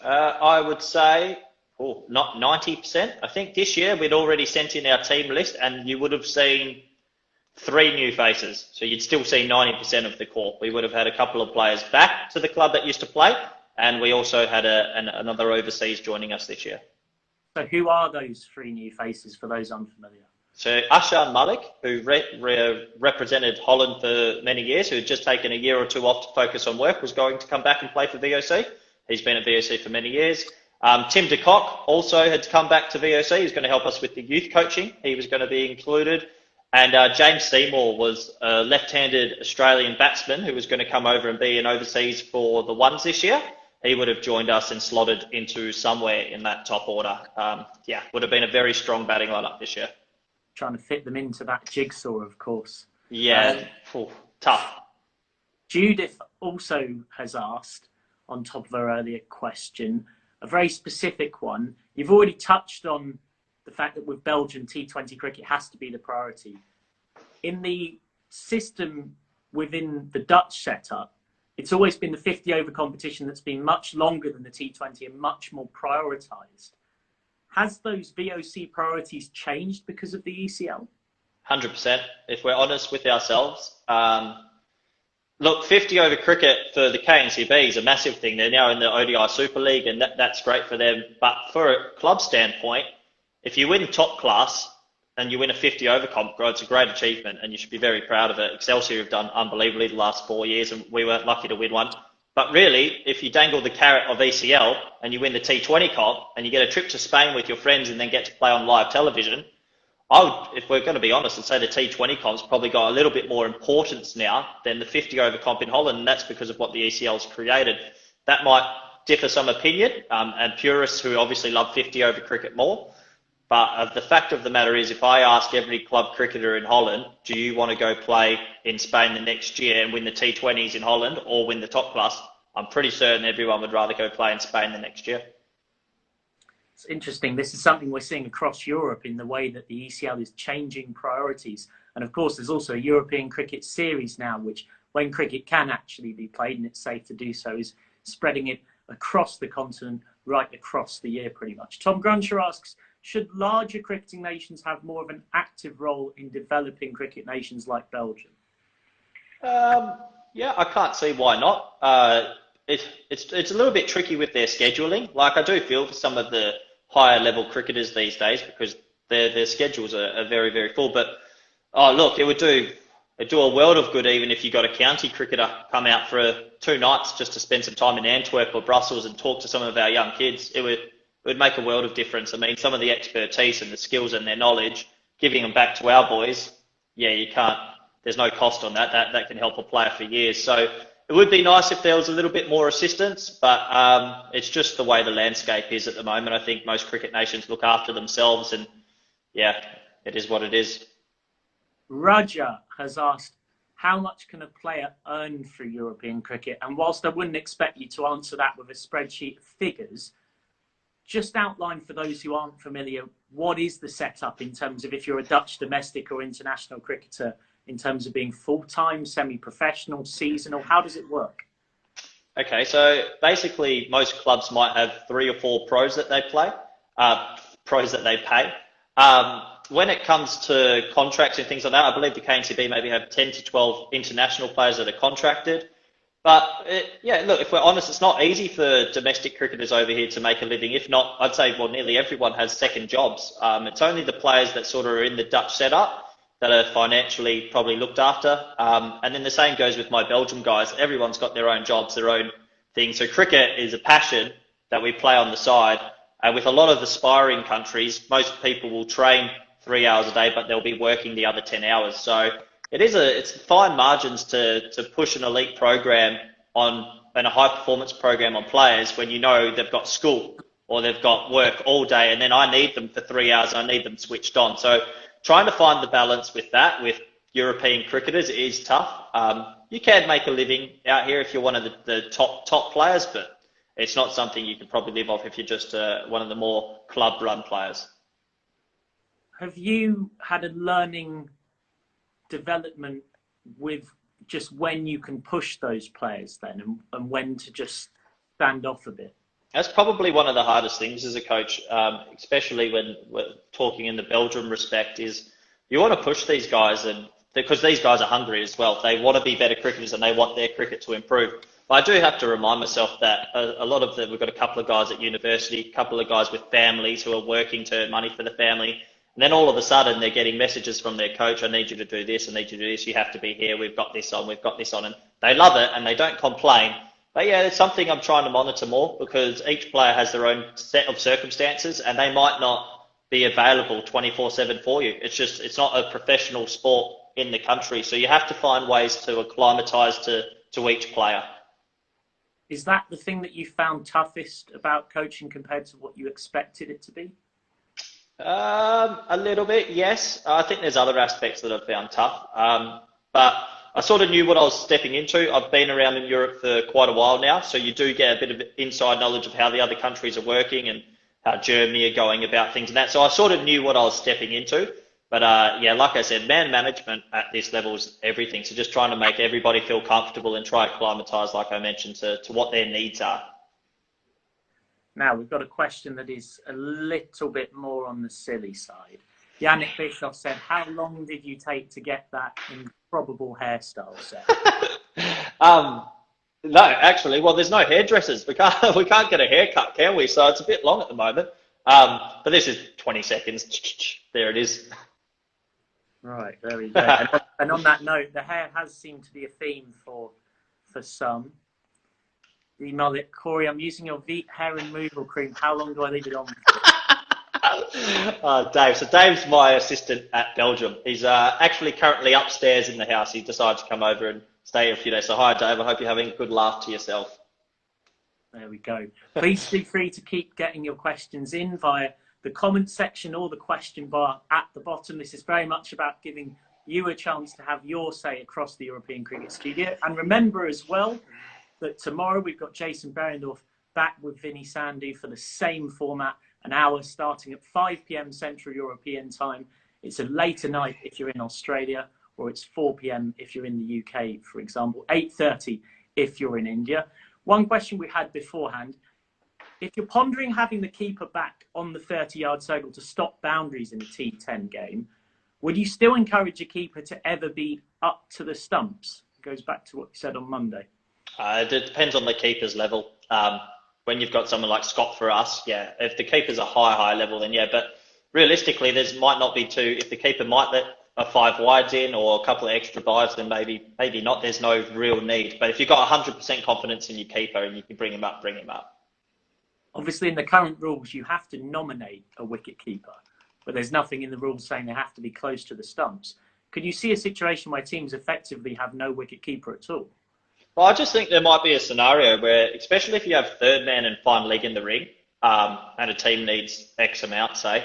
I would say, not 90%. I think this year we'd already sent in our team list, and you would have seen 3 new faces. So you'd still see 90% of the core. We would have had a couple of players back to the club that used to play, and we also had another overseas joining us this year. So who are those 3 new faces for those unfamiliar? So Ashan Malik, who represented Holland for many years, who had just taken a year or 2 off to focus on work, was going to come back and play for VOC. He's been at VOC for many years. Tim de Kock also had come back to VOC. He's going to help us with the youth coaching. He was going to be included. And James Seymour was a left-handed Australian batsman who was going to come over and be an overseas for the ones this year. He would have joined us and slotted into somewhere in that top order. Would have been a very strong batting lineup this year. Trying to fit them into that jigsaw, of course. Yeah, tough. Judith also has asked, on top of her earlier question, a very specific one. You've already touched on the fact that with Belgian T20 cricket has to be the priority. In the system within the Dutch setup, it's always been the 50-over competition that's been much longer than the T20 and much more prioritised. Has those VOC priorities changed because of the ECL? 100%, if we're honest with ourselves. Look, 50-over cricket for the KNCB is a massive thing. They're now in the ODI Super League, and that's great for them. But for a club standpoint, if you win top class and you win a 50-over comp, it's a great achievement, and you should be very proud of it. Excelsior have done unbelievably the last 4 years, and we weren't lucky to win one. But really, if you dangle the carrot of ECL and you win the T20 comp and you get a trip to Spain with your friends and then get to play on live television, if we're going to be honest, I'd say the T20 comp's probably got a little bit more importance now than the 50-over comp in Holland, and that's because of what the ECL's created. That might differ some opinion, and purists who obviously love 50-over cricket more. But the fact of the matter is, if I ask every club cricketer in Holland, do you want to go play in Spain the next year and win the T20s in Holland or win the top class? I'm pretty certain everyone would rather go play in Spain the next year. It's interesting. This is something we're seeing across Europe in the way that the ECL is changing priorities. And of course, there's also a European cricket series now, which when cricket can actually be played and it's safe to do so, is spreading it across the continent, right across the year pretty much. Tom Gruncher asks, should larger cricketing nations have more of an active role in developing cricket nations like Belgium? I can't see why not. It's a little bit tricky with their scheduling. Like, I do feel for some of the higher level cricketers these days because their schedules are very, very full. But look, it'd do a world of good even if you got a county cricketer come out for 2 nights just to spend some time in Antwerp or Brussels and talk to some of our young kids. It would make a world of difference. I mean, some of the expertise and the skills and their knowledge, giving them back to our boys, you can't, there's no cost on that. That can help a player for years. So it would be nice if there was a little bit more assistance, but it's just the way the landscape is at the moment. I think most cricket nations look after themselves, and it is what it is. Raja has asked, how much can a player earn through European cricket? And whilst I wouldn't expect you to answer that with a spreadsheet of figures, just outline for those who aren't familiar, what is the setup in terms of if you're a Dutch domestic or international cricketer, in terms of being full-time, semi-professional, seasonal? How does it work? Okay, so basically most clubs might have 3 or 4 pros that they play, pros that they pay. When it comes to contracts and things like that, I believe the KNCB maybe have 10 to 12 international players that are contracted. But yeah, look, if we're honest, it's not easy for domestic cricketers over here to make a living. If not, I'd say, well, nearly everyone has second jobs. It's only the players that sort of are in the Dutch setup that are financially probably looked after. And then the same goes with my Belgium guys. Everyone's got their own jobs, their own thing. So cricket is a passion that we play on the side. And with a lot of aspiring countries, most people will train 3 hours a day, but they'll be working the other 10 hours. So it's fine margins to push an elite program and a high performance program on players when you know they've got school or they've got work all day, and then I need them for 3 hours and I need them switched on. So trying to find the balance with that with European cricketers is tough. You can make a living out here if you're one of the top players, but it's not something you can probably live off if you're just one of the more club run players. Have you had a learning development with just when you can push those players then and when to just stand off a bit? That's probably one of the hardest things as a coach, especially when we're talking in the Belgium respect, is you want to push these guys, and because these guys are hungry as well. They want to be better cricketers and they want their cricket to improve. But I do have to remind myself that a lot of them, we've got a couple of guys at university, a couple of guys with families who are working to earn money for the family. And then all of a sudden they're getting messages from their coach, I need you to do this, I need you to do this, you have to be here, we've got this on. And they love it and they don't complain. But yeah, it's something I'm trying to monitor more because each player has their own set of circumstances and they might not be available 24/7 for you. It's not a professional sport in the country. So you have to find ways to acclimatise to each player. Is that the thing that you found toughest about coaching compared to what you expected it to be? A little bit, yes. I think there's other aspects that I've found tough. But I sort of knew what I was stepping into. I've been around in Europe for quite a while now, so you do get a bit of inside knowledge of how the other countries are working and how Germany are going about things and that. So I sort of knew what I was stepping into. But yeah, like I said, man management at this level is everything. So just trying to make everybody feel comfortable and try to acclimatise, like I mentioned, to what their needs are. Now, we've got a question that is a little bit more on the silly side. Yannick Bischoff said, how long did you take to get that improbable hairstyle set? No, actually, well, there's no hairdressers. We can't get a haircut, can we? So it's a bit long at the moment. But this is 20 seconds. There it is. Right, there we go. And on that note, the hair has seemed to be a theme for some. The mullet, Quarry, I'm using your Veet hair removal cream. How long do I leave it on for? Dave. So Dave's my assistant at Belgium. He's actually currently upstairs in the house. He decided to come over and stay a few days. So hi, Dave. I hope you're having a good laugh to yourself. There we go. Please feel free to keep getting your questions in via the comment section or the question bar at the bottom. This is very much about giving you a chance to have your say across the European Cricket Studio. And remember as well that tomorrow we've got Jason Berendorf back with Vinny Sandhu for the same format, an hour starting at 5 p.m. Central European time. It's a later night if you're in Australia, or it's 4 p.m. if you're in the UK, for example, 8:30 if you're in India. One question we had beforehand, if you're pondering having the keeper back on the 30-yard circle to stop boundaries in a T10 game, would you still encourage a keeper to ever be up to the stumps? It goes back to what you said on Monday. It depends on the keeper's level. When you've got someone like Scott for us, yeah, if the keeper's a high level, then yeah, but realistically, might not be two. If the keeper might let a 5 wides in or a couple of extra byes, then maybe not. There's no real need. But if you've got 100% confidence in your keeper and you can bring him up, bring him up. Obviously, in the current rules, you have to nominate a wicket keeper, but there's nothing in the rules saying they have to be close to the stumps. Could you see a situation where teams effectively have no wicket keeper at all? Well, I just think there might be a scenario where, especially if you have third man and fine leg in the ring, and a team needs X amount, say,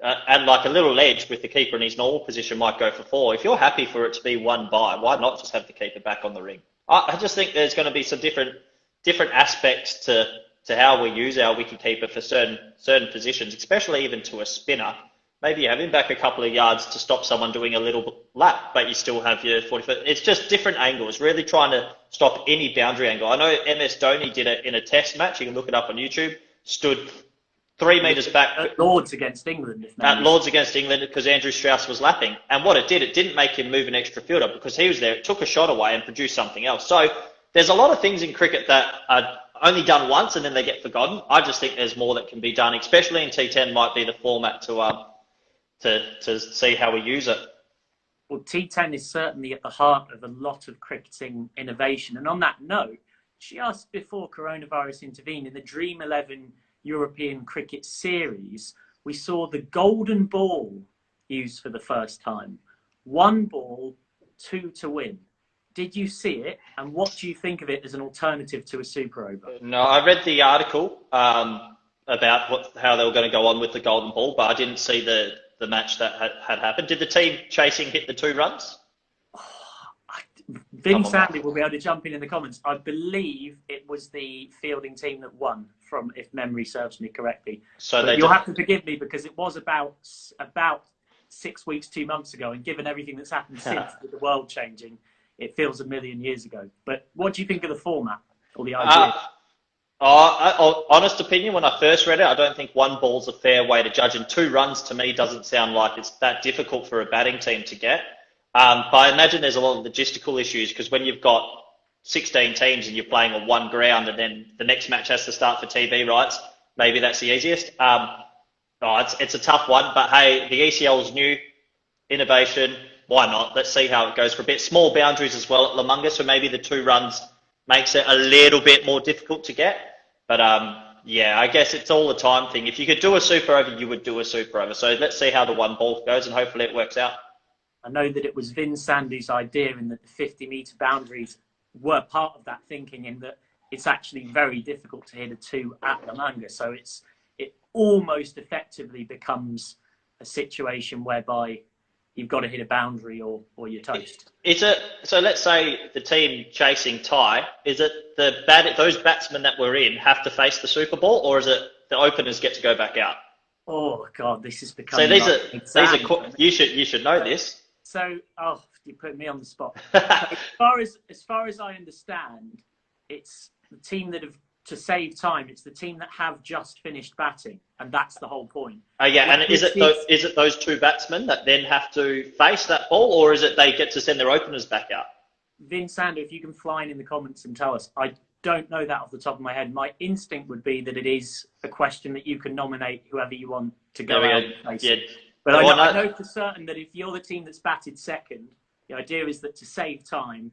and like a little edge with the keeper in his normal position might go for 4. If you're happy for it to be 1 bye, why not just have the keeper back on the ring? I just think there's going to be some different aspects to how we use our wicket keeper for certain positions, especially even to a spinner. maybe you have him back a couple of yards to stop someone doing a little lap, but you still have your 40-foot. It's just different angles, really trying to stop any boundary angle. I know MS Dhoni did it in a test match. You can look it up on YouTube. Stood 3 metres back. At Lords against England. At Lords against England because Andrew Strauss was lapping. And what it didn't make him move an extra fielder because he was there. It took a shot away and produced something else. So there's a lot of things in cricket that are only done once and then they get forgotten. I just think there's more that can be done, especially in T10 might be the format to see how we use it. Well, T10 is certainly at the heart of a lot of cricketing innovation. And on that note, just before coronavirus intervened, in the Dream 11 European Cricket Series, we saw the golden ball used for the first time. 1 ball, 2 to win. Did you see it? And what do you think of it as an alternative to a super over? No, I read the article about how they were going to go on with the golden ball, but I didn't see the match that had happened. Did the team chasing hit the 2 runs? Vinny Sandy will be able to jump in the comments. I believe it was the fielding team that won, from if memory serves me correctly. So you'll have to forgive me because it was about 6 weeks, 2 months ago, and given everything that's happened since with the world changing, it feels a million years ago. But what do you think of the format or the idea? Honest opinion, when I first read it, I don't think 1 ball's a fair way to judge, and 2 runs to me doesn't sound like it's that difficult for a batting team to get. But I imagine there's a lot of logistical issues because when you've got 16 teams and you're playing on 1 ground and then the next match has to start for TV rights, maybe that's the easiest. It's a tough one, but hey, the ECL's new innovation. Why not? Let's see how it goes for a bit. Small boundaries as well at Lamunga, so maybe the 2 runs makes it a little bit more difficult to get. But yeah, I guess it's all a time thing. If you could do a super over, you would do a super over. So let's see how the 1 ball goes and hopefully it works out. I know that it was Vin Sandy's idea and that the 50-metre boundaries were part of that thinking, in that it's actually very difficult to hit a 2 at Lamunga. So it almost effectively becomes a situation whereby you've got to hit a boundary or you're toast. So let's say the team chasing tie, is it those batsmen that were in have to face the super ball, or is it the openers get to go back out? Oh God, this is becoming. So these are you should know this. So you put me on the spot. As far as I understand, it's the team that have, to save time, it's the team that have just finished batting, and that's the whole point. Yeah, and is it those 2 batsmen that then have to face that ball, or is it they get to send their openers back out? Vin Sander, if you can fly in the comments and tell us. I don't know that off the top of my head. My instinct would be that it is a question that you can nominate whoever you want to go out and face it. But I know for certain that if you're the team that's batted second, the idea is that to save time,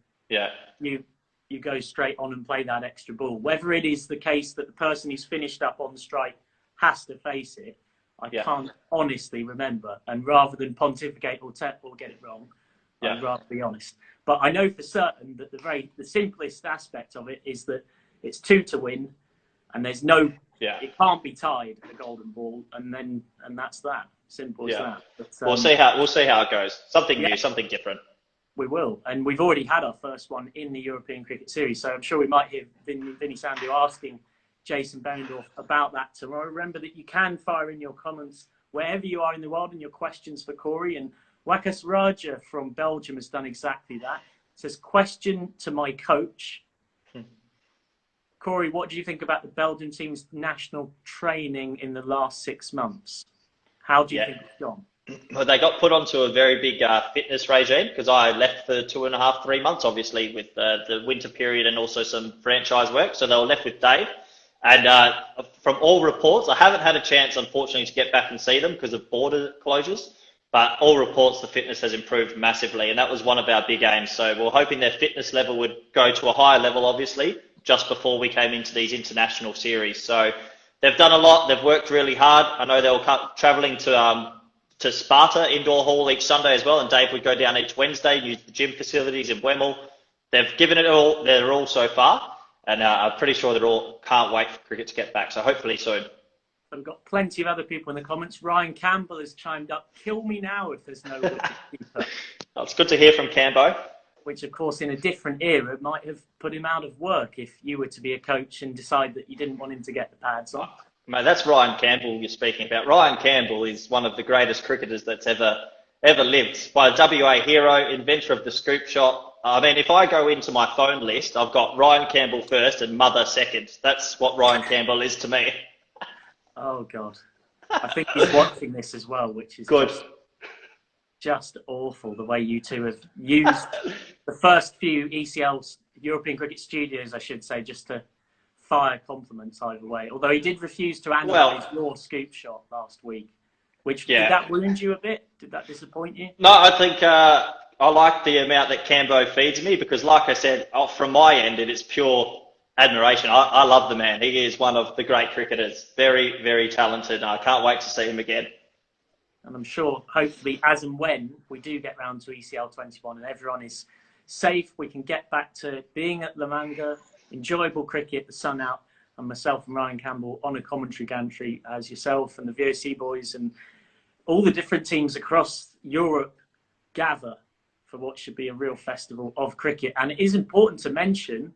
you go straight on and play that extra ball. Whether it is the case that the person who's finished up on the strike has to face it, I can't honestly remember. And rather than pontificate or get it wrong, I'd rather be honest. But I know for certain that the simplest aspect of it is that it's 2 to win, and there's it can't be tied at a golden ball, and that's that. Simple as that. But, we'll see how it goes. Something new, something different. We will, and we've already had our first one in the European Cricket Series, so I'm sure we might hear Vinny Sandu asking Jason Behrendorff about that tomorrow. Remember that you can fire in your comments wherever you are in the world and your questions for Quarry, and Wakas Raja from Belgium has done exactly that. It says, question to my coach. Quarry, what do you think about the Belgian team's national training in the last 6 months? How do you think it's gone? Well, they got put onto a very big fitness regime because I left for 2.5, 3 months, obviously, with the winter period and also some franchise work. So they were left with Dave. And from all reports, I haven't had a chance, unfortunately, to get back and see them because of border closures. But all reports, the fitness has improved massively. And that was one of our big aims. So we're hoping their fitness level would go to a higher level, obviously, just before we came into these international series. So they've done a lot. They've worked really hard. I know they were travelling to Sparta Indoor Hall each Sunday as well, and Dave would go down each Wednesday, use the gym facilities in Wemel. They've given it all their all so far, and I'm pretty sure they all can't wait for cricket to get back, so hopefully soon. I've got plenty of other people in the comments. Ryan Campbell has chimed up, kill me now if there's no wicket keeper. It's good to hear from Cambo. Which, of course, in a different era, might have put him out of work if you were to be a coach and decide that you didn't want him to get the pads on. Mate, that's Ryan Campbell you're speaking about. Ryan Campbell is one of the greatest cricketers that's ever lived. By a WA hero, inventor of the scoop shot. I mean, if I go into my phone list, I've got Ryan Campbell first and Mother second. That's what Ryan Campbell is to me. Oh, God. I think he's watching this as well, which is Good. just awful, the way you two have used the first few ECLs, European Cricket Studios, I should say, just to fire compliments either way. Although he did refuse to analyse your scoop shot last week, which did that wound you a bit? Did that disappoint you? No, I think I like the amount that Cambo feeds me because, like I said, from my end, it is pure admiration. I love the man. He is one of the great cricketers. Very, very talented. I can't wait to see him again. And I'm sure, hopefully, as and when we do get round to ECL 21 and everyone is safe, we can get back to being at La Manga, enjoyable cricket, the sun out, and myself and Ryan Campbell on a commentary gantry as yourself and the VOC boys and all the different teams across Europe gather for what should be a real festival of cricket. And it is important to mention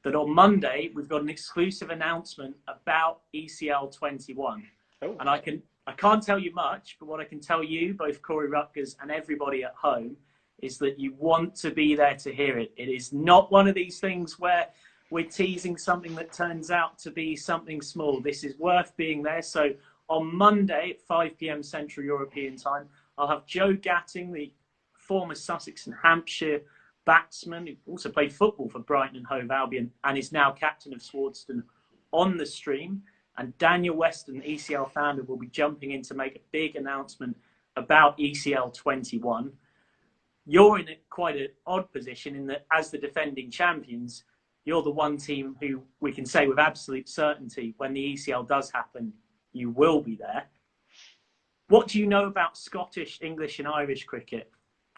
that on Monday, we've got an exclusive announcement about ECL 21. Oh. And I can't tell you much, but what I can tell you, both Quarry, Rutgers and everybody at home, is that you want to be there to hear it. It is not one of these things where we're teasing something that turns out to be something small. This is worth being there. So on Monday at 5 p.m. Central European time, I'll have Joe Gatting, the former Sussex and Hampshire batsman who also played football for Brighton and Hove Albion and is now captain of Swardston, on the stream. And Daniel Weston, ECL founder, will be jumping in to make a big announcement about ECL 21. You're in quite an odd position in that as the defending champions, you're the one team who we can say with absolute certainty when the ECL does happen, you will be there. What do you know about Scottish, English and Irish cricket?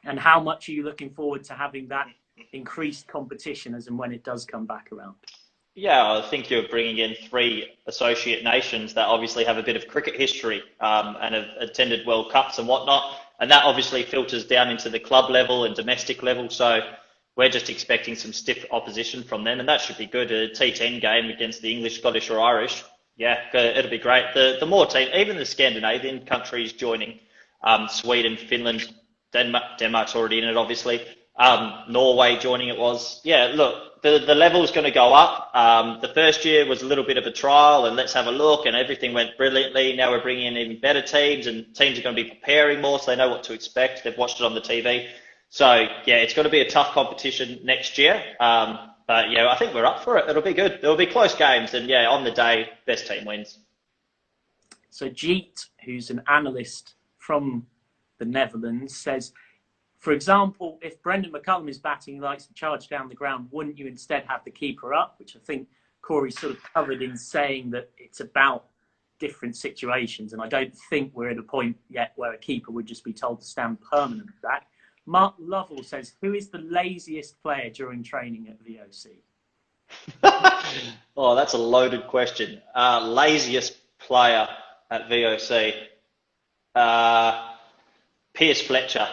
And how much are you looking forward to having that increased competition as and when it does come back around? Yeah, I think you're bringing in 3 associate nations that obviously have a bit of cricket history and have attended World Cups and whatnot. And that obviously filters down into the club level and domestic level. So we're just expecting some stiff opposition from them. And that should be good. A T10 game against the English, Scottish or Irish. Yeah, it'll be great. The more team, even the Scandinavian countries joining, Sweden, Finland, Denmark's already in it, obviously. Norway joining it was. Yeah, look, the level's going to go up. The first year was a little bit of a trial and let's have a look and everything went brilliantly. Now we're bringing in even better teams and teams are going to be preparing more so they know what to expect. They've watched it on the TV. So, yeah, it's going to be a tough competition next year. But, yeah, I think we're up for it. It'll be good. There'll be close games and, yeah, on the day, best team wins. So Jeet, who's an analyst from the Netherlands, says, for example, if Brendan McCullum is batting, he likes to charge down the ground, wouldn't you instead have the keeper up? Which I think Corey sort of covered in saying that it's about different situations. And I don't think we're at a point yet where a keeper would just be told to stand permanently back. Mark Lovell says, who is the laziest player during training at VOC? Oh, that's a loaded question. Laziest player at VOC? Piers Fletcher.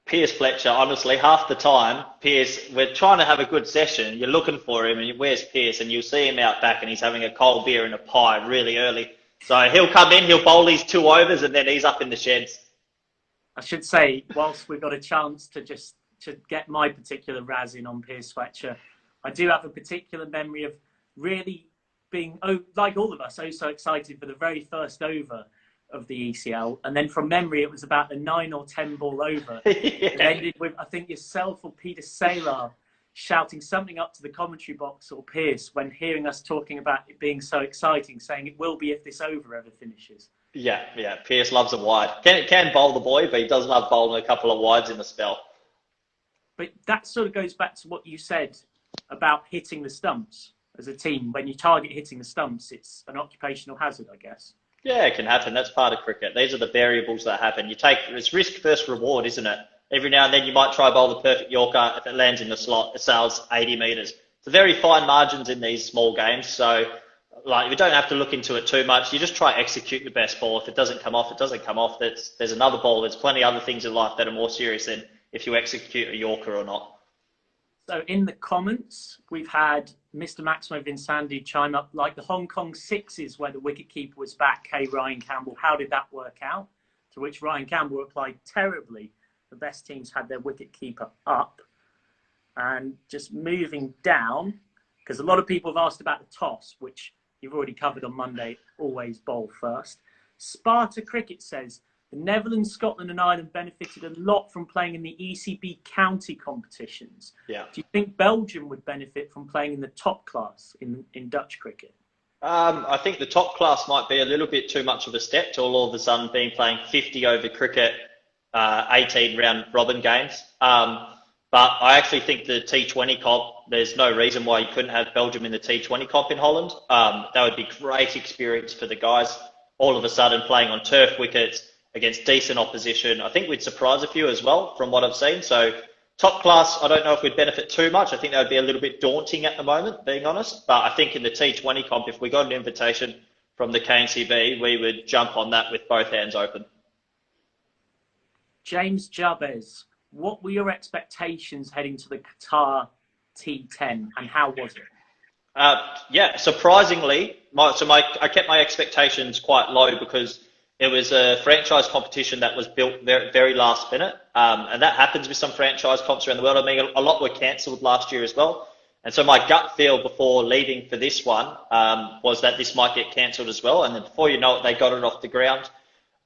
Piers Fletcher, honestly, half the time, Piers, we're trying to have a good session. You're looking for him, and where's Piers? And you'll see him out back, and he's having a cold beer and a pie really early. So he'll come in, he'll bowl his 2 overs, and then he's up in the sheds. I should say, whilst we've got a chance to get my particular razz in on Piers Fletcher, I do have a particular memory of really being, like all of us, so excited for the very first over of the ECL, and then from memory it was about a 9 or 10 ball over. Yeah. It ended with, I think, yourself or Peter Saylor shouting something up to the commentary box or Pierce when hearing us talking about it being so exciting, saying it will be if this over ever finishes. Yeah, Pierce loves a wide. Can bowl the boy, but he does love bowling a couple of wides in the spell. But that sort of goes back to what you said about hitting the stumps as a team. When you target hitting the stumps, it's an occupational hazard, I guess. Yeah, it can happen. That's part of cricket. These are the variables that happen. It's risk versus reward, isn't it? Every now and then you might try bowl the perfect Yorker. If it lands in the slot, it sails 80 metres. It's very fine margins in these small games. So, you don't have to look into it too much. You just try execute the best ball. If it doesn't come off, it doesn't come off. There's another ball. There's plenty of other things in life that are more serious than if you execute a Yorker or not. So in the comments, we've had Mr. Maximo Vinsandi chime up, like the Hong Kong Sixes, where the wicketkeeper was back. Hey, Ryan Campbell, how did that work out? To which Ryan Campbell replied, terribly. The best teams had their wicketkeeper up. And just moving down, because a lot of people have asked about the toss, which you've already covered on Monday, always bowl first. Sparta Cricket says, the Netherlands, Scotland and Ireland benefited a lot from playing in the ECB county competitions. Yeah. Do you think Belgium would benefit from playing in the top class in Dutch cricket? I think the top class might be a little bit too much of a step to all of a sudden being playing 50 over cricket, 18 round robin games. But I actually think the T20 comp, there's no reason why you couldn't have Belgium in the T20 comp in Holland. That would be great experience for the guys. All of a sudden playing on turf wickets against decent opposition. I think we'd surprise a few as well from what I've seen. So top class, I don't know if we'd benefit too much. I think that would be a little bit daunting at the moment, being honest. But I think in the T20 comp, if we got an invitation from the KNCB, we would jump on that with both hands open. James Jabez, what were your expectations heading to the Qatar T10 and how was it? Yeah, surprisingly, I kept my expectations quite low because it was a franchise competition that was built very, very last minute. And that happens with some franchise comps around the world. I mean, a lot were cancelled last year as well. And so my gut feel before leaving for this one was that this might get cancelled as well. And then before you know it, they got it off the ground.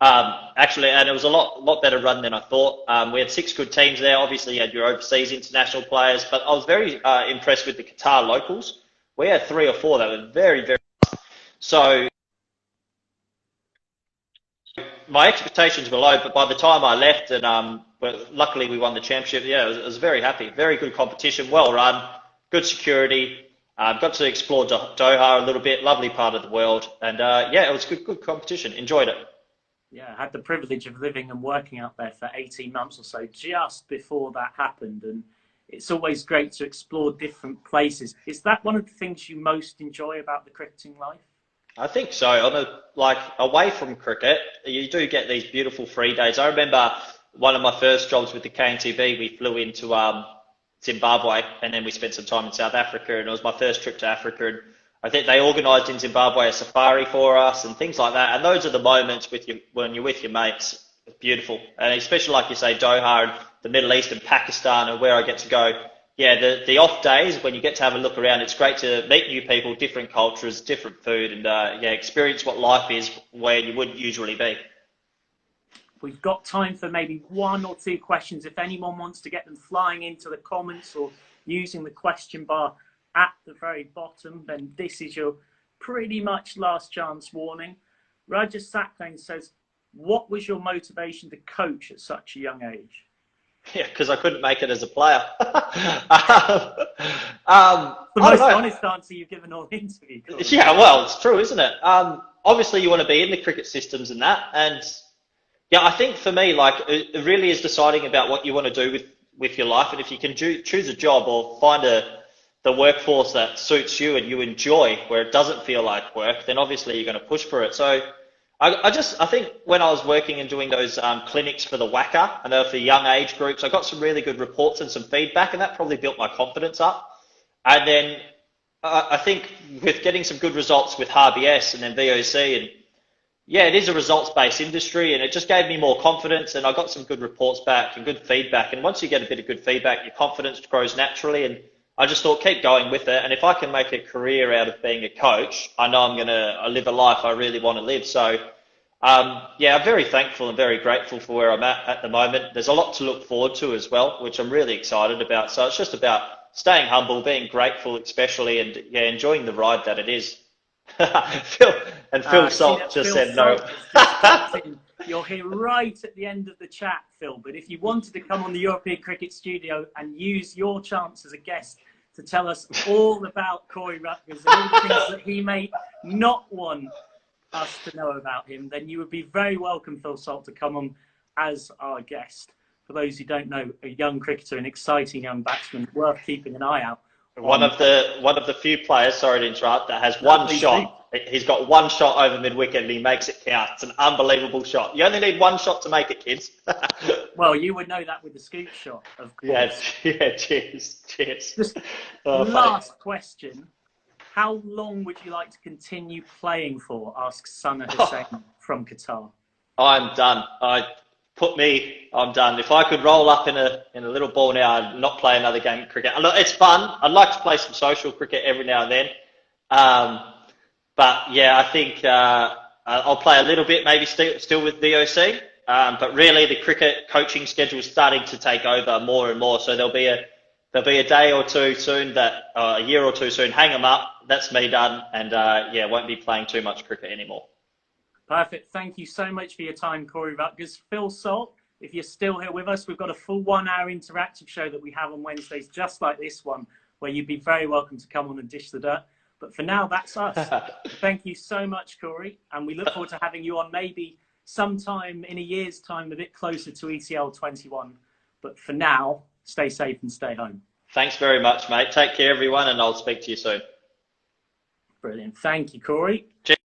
Actually, and it was a lot better run than I thought. We had 6 good teams there. Obviously, you had your overseas international players. But I was very impressed with the Qatar locals. We had 3 or 4 that were very, very... So my expectations were low, but by the time I left and luckily we won the championship, yeah, I was very happy. Very good competition, well run, good security. Got to explore Doha a little bit, lovely part of the world. And yeah, it was good competition. Enjoyed it. Yeah, I had the privilege of living and working out there for 18 months or so just before that happened. And it's always great to explore different places. Is that one of the things you most enjoy about the cricketing life? I think so. Away from cricket, you do get these beautiful free days. I remember one of my first jobs with the KNTB, we flew into Zimbabwe and then we spent some time in South Africa, and it was my first trip to Africa. And I think they organised in Zimbabwe a safari for us and things like that. And those are the moments when you're with your mates. It's beautiful. And especially like you say, Doha and the Middle East and Pakistan and where I get to go. Yeah, the off days when you get to have a look around, it's great to meet new people, different cultures, different food, and yeah, experience what life is where you wouldn't usually be. We've got time for maybe 1 or 2 questions. If anyone wants to get them flying into the comments or using the question bar at the very bottom, then this is your pretty much last chance warning. Roger Sacklane says, what was your motivation to coach at such a young age? Yeah, because I couldn't make it as a player. The most honest answer you've given all interview. Yeah, well, it's true, isn't it? Obviously, you want to be in the cricket systems and that. And yeah, I think for me, like, it really is deciding about what you want to do with your life. And if you can choose a job or find the workforce that suits you and you enjoy, where it doesn't feel like work, then obviously you're going to push for it. So I think when I was working and doing those clinics for the WACA, and they were for young age groups, I got some really good reports and some feedback, and that probably built my confidence up. And then I think with getting some good results with HBS and then VOC, and yeah, it is a results-based industry, and it just gave me more confidence, and I got some good reports back and good feedback. And once you get a bit of good feedback, your confidence grows naturally, and I just thought, keep going with it. And if I can make a career out of being a coach, I know I'm going to live a life I really want to live. So, yeah, I'm very thankful and very grateful for where I'm at the moment. There's a lot to look forward to as well, which I'm really excited about. So it's just about staying humble, being grateful especially, and yeah, enjoying the ride that it is. Phil Salt just said no. You're here right at the end of the chat, Phil. But if you wanted to come on the European Cricket Studio and use your chance as a guest to tell us all about Quarry Rutgers and all the things that he may not want us to know about him, then you would be very welcome, Phil Salt, to come on as our guest. For those who don't know, a young cricketer, an exciting young batsman, worth keeping an eye out One of the few players, sorry to interrupt, that has one shot. He's got one shot over mid-wicket and he makes it count. It's an unbelievable shot. You only need one shot to make it, kids. Well, you would know that with the scoop shot, of course. Yeah, cheers. Just last question. How long would you like to continue playing for? Asks Sana Hussain from Qatar. I'm done. I'm done. If I could roll up in a little ball now and not play another game of cricket. Look, it's fun. I'd like to play some social cricket every now and then. But yeah, I think I'll play a little bit, maybe still with VOC. But really, the cricket coaching schedule is starting to take over more and more. So there'll be a day or two soon a year or two soon. Hang them up. That's me done, and won't be playing too much cricket anymore. Perfect. Thank you so much for your time, Quarry Rutgers. Phil Salt, if you're still here with us, we've got a full 1 hour interactive show that we have on Wednesdays, just like this one, where you'd be very welcome to come on and dish the dirt. But for now, that's us. Thank you so much, Quarry. And we look forward to having you on maybe sometime in a year's time, a bit closer to ECL 21. But for now, stay safe and stay home. Thanks very much, mate. Take care, everyone, and I'll speak to you soon. Brilliant. Thank you, Quarry. Cheers.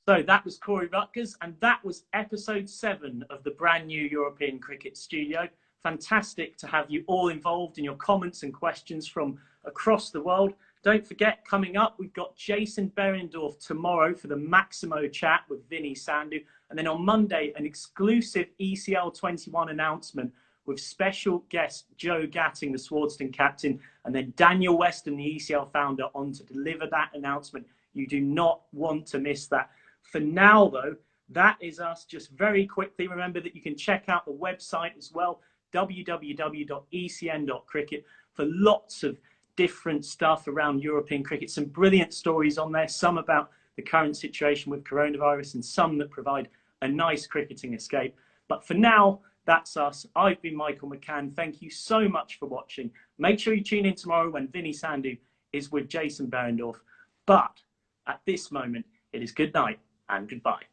So that was Quarry Rutgers, and that was episode 7 of the brand new European Cricket Studio. Fantastic to have you all involved in your comments and questions from across the world. Don't forget, coming up, we've got Jason Berendorf tomorrow for the Maximo chat with Vinny Sandhu. And then on Monday, an exclusive ECL 21 announcement with special guest Joe Gatting, the Swardston captain, and then Daniel Weston, the ECL founder, on to deliver that announcement. You do not want to miss that. For now, though, that is us. Just very quickly, remember that you can check out the website as well, www.ecn.cricket, for lots of different stuff around European cricket. Some brilliant stories on there, some about the current situation with coronavirus and some that provide a nice cricketing escape. But for now, that's us. I've been Michael McCann. Thank you so much for watching. Make sure you tune in tomorrow when Vinny Sandhu is with Jason Berendorf. But at this moment, it is good night and goodbye.